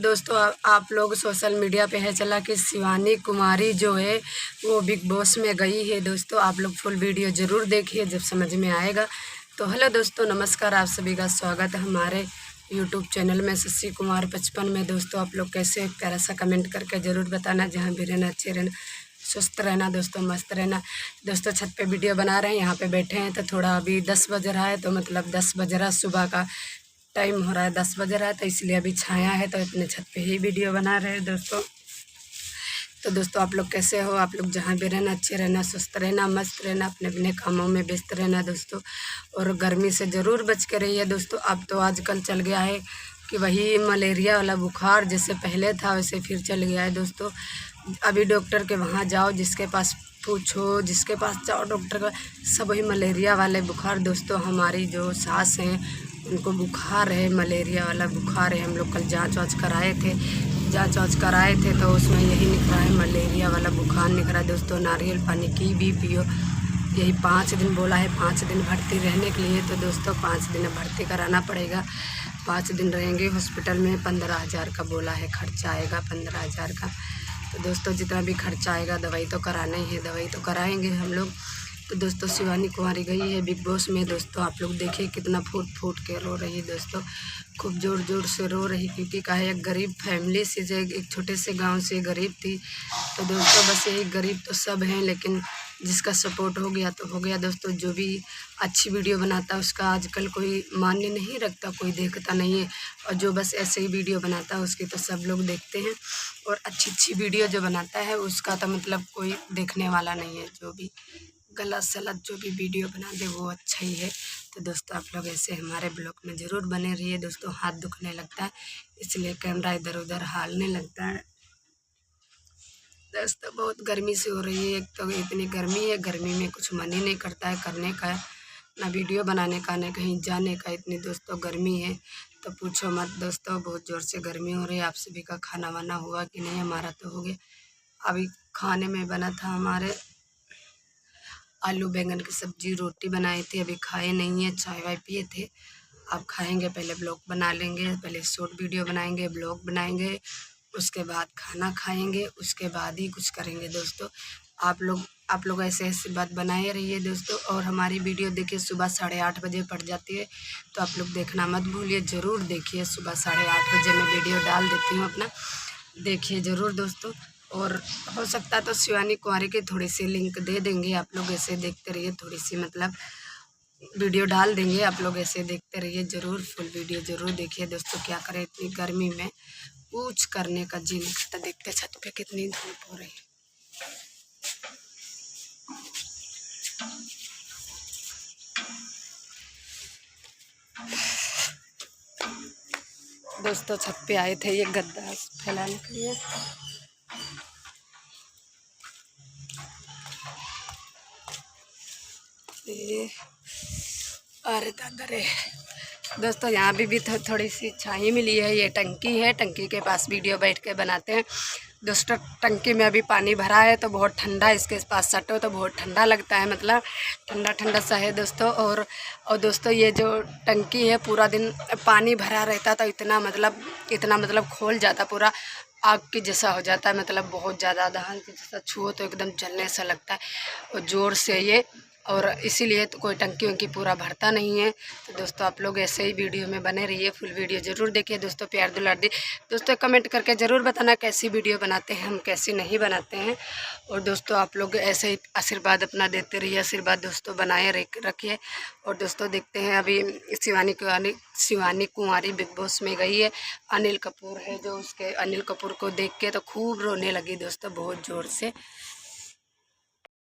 दोस्तों आप लोग सोशल मीडिया पे है चला कि शिवानी कुमारी जो है वो बिग बॉस में गई है। दोस्तों आप लोग फुल वीडियो ज़रूर देखिए, जब समझ में आएगा। तो हेलो दोस्तों, नमस्कार, आप सभी का स्वागत है हमारे यूट्यूब चैनल में शशि कुमार 55 में। दोस्तों आप लोग कैसे, प्यारा सा कमेंट करके ज़रूर बताना। जहाँ भी रहना, अच्छे रहना, स्वस्थ रहना दोस्तों, मस्त रहना। दोस्तों छत पे वीडियो बना रहे हैं, यहाँ पे बैठे हैं। तो थोड़ा अभी 10 बज रहा है, तो मतलब 10 बज रहा, सुबह का टाइम हो रहा है, 10 बज रहा है। तो इसलिए अभी छाया है, तो अपने छत पे ही वीडियो बना रहे हैं दोस्तों। तो दोस्तों आप लोग कैसे हो? आप लोग जहाँ भी रहना, अच्छे रहना, स्वस्थ रहना, मस्त रहना, अपने अपने कामों में व्यस्त रहना दोस्तों। और गर्मी से ज़रूर बच के रहिए दोस्तों। अब तो आजकल चल गया है कि वही मलेरिया वाला बुखार, जैसे पहले था वैसे फिर चल गया है दोस्तों। अभी डॉक्टर के वहाँ जाओ, जिसके पास पूछो, जिसके पास जाओ डॉक्टर का, सब वही मलेरिया वाले बुखार दोस्तों। हमारी जो सास हैं उनको बुखार है, मलेरिया वाला बुखार है। हम लोग कल जांच वाँच कराए थे, तो उसमें यही निकला है, मलेरिया वाला बुखार निकला दोस्तों। नारियल पानी की भी पियो, यही 5 दिन बोला है, 5 दिन भर्ती रहने के लिए। तो दोस्तों 5 दिन भर्ती कराना पड़ेगा। 5 दिन रहेंगे हॉस्पिटल में, 15,000 का बोला है, खर्चा आएगा 15,000 का। तो दोस्तों जितना भी खर्चा आएगा, दवाई तो कराना ही है, दवाई तो कराएंगे हम लोग। तो दोस्तों शिवानी कुमारी गई है बिग बॉस में। दोस्तों आप लोग देखिए कितना फूट फूट के रो रही है दोस्तों, खूब ज़ोर ज़ोर से रो रही, क्योंकि कहा एक गरीब फैमिली से, जो एक छोटे से गांव से गरीब थी। तो दोस्तों बस यही, गरीब तो सब हैं, लेकिन जिसका सपोर्ट हो गया तो हो गया दोस्तों। जो भी अच्छी वीडियो बनाता है उसका आजकल कोई मान्य नहीं रखता, कोई देखता नहीं है। और जो बस ऐसे ही वीडियो बनाता है उसकी तो सब लोग देखते हैं। और अच्छी वीडियो जो बनाता है उसका तो मतलब कोई देखने वाला नहीं है। जो भी गलत सलत जो भी वीडियो बना दे वो अच्छा ही है। तो दोस्तों आप लोग ऐसे हमारे ब्लॉग में ज़रूर बने रहिए दोस्तों। हाथ दुखने लगता है, इसलिए कैमरा इधर उधर हालने लगता है दोस्तों। बहुत गर्मी से हो रही है, एक तो इतनी गर्मी है, गर्मी में कुछ मन ही नहीं करता है करने का, ना वीडियो बनाने का, ना कहीं जाने का। इतनी दोस्तों गर्मी है तो पूछो मत दोस्तों, बहुत ज़ोर से गर्मी हो रही है। आप सभी का खाना वाना हुआ कि नहीं? हमारा तो हो गया। अभी खाने में बना था हमारे आलू बैंगन की सब्जी, रोटी बनाई थी। अभी खाए नहीं है, चाय वाय पिए थे। अब खाएंगे, पहले ब्लॉग बना लेंगे, पहले शॉर्ट वीडियो बनाएंगे, ब्लॉग बनाएंगे, उसके बाद खाना खाएंगे, उसके बाद ही कुछ करेंगे दोस्तों। आप लोग ऐसे ऐसे बात बनाए रहिए दोस्तों। और हमारी वीडियो देखिए, सुबह 8:30 बजे पड़ जाती है, तो आप लोग देखना मत भूलिए, ज़रूर देखिए। सुबह 8:30 बजे मैं वीडियो डाल देती हूँ अपना, देखिए ज़रूर दोस्तों। और हो सकता है तो शिवानी कुमारी की थोड़ी सी लिंक दे देंगे, आप लोग ऐसे देखते रहिए। थोड़ी सी मतलब वीडियो डाल देंगे, आप लोग ऐसे देखते रहिए ज़रूर, फुल वीडियो ज़रूर देखिए दोस्तों। क्या करें, इतनी गर्मी में कुछ करने का जी नहीं करता। देखते छत पे कितनी धूप हो रही है दोस्तों। छत पे आए थे ये गद्दा फैलाने के लिए। ये अरे दादा रे दोस्तों, यहाँ भी थोड़ी सी छाई मिली है। ये टंकी है, टंकी के पास वीडियो बैठ के बनाते हैं दोस्तों। टंकी में अभी पानी भरा है, तो बहुत ठंडा, इसके पास सटो तो बहुत ठंडा लगता है, मतलब ठंडा ठंडा सा है दोस्तों। और दोस्तों ये जो टंकी है, पूरा दिन पानी भरा रहता, तो इतना मतलब खोल जाता, पूरा आग की जैसा हो जाता है, मतलब बहुत ज़्यादा दहन के जैसा, छुओ तो एकदम जलने सा लगता है और ज़ोर से ये। और इसीलिए तो कोई टंकी वंकी पूरा भरता नहीं है। तो दोस्तों आप लोग ऐसे ही वीडियो में बने रहिए, फुल वीडियो ज़रूर देखिए दोस्तों। प्यार दुलार दी दोस्तों, कमेंट करके ज़रूर बताना कैसी वीडियो बनाते हैं हम, कैसी नहीं बनाते हैं। और दोस्तों आप लोग ऐसे ही आशीर्वाद अपना देते रहिए, आशीर्वाद दोस्तों बनाए रखिए। और दोस्तों देखते हैं, अभी शिवानी कुमारी बिग बॉस में गई है। अनिल कपूर है जो, उसके अनिल कपूर को देख के तो खूब रोने लगी दोस्तों, बहुत ज़ोर से।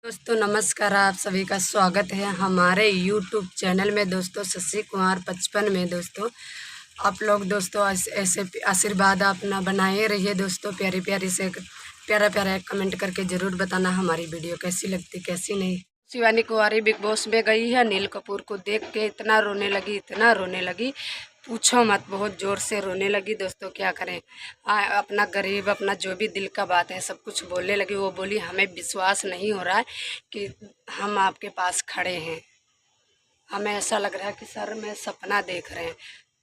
दोस्तों नमस्कार, आप सभी का स्वागत है हमारे यूट्यूब चैनल में दोस्तों, शशि कुमार 55 में दोस्तों। आप लोग दोस्तों ऐसे आशीर्वाद अपना बनाए रहिए दोस्तों। प्यारी प्यारी से प्यारा प्यारा कमेंट करके ज़रूर बताना हमारी वीडियो कैसी लगती, कैसी नहीं। शिवानी कुमारी बिग बॉस में गई है, अनिल कपूर को देख के इतना रोने लगी, इतना रोने लगी, पूछो मत, बहुत ज़ोर से रोने लगी दोस्तों। क्या करें, अपना गरीब, अपना जो भी दिल का बात है सब कुछ बोलने लगी। वो बोली हमें विश्वास नहीं हो रहा है कि हम आपके पास खड़े हैं, हमें ऐसा लग रहा है कि सर में सपना देख रहे हैं।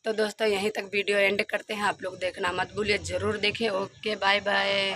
तो दोस्तों यहीं तक वीडियो एंड करते हैं। आप लोग देखना मत भूलिए, ज़रूर देखें। Okay bye bye.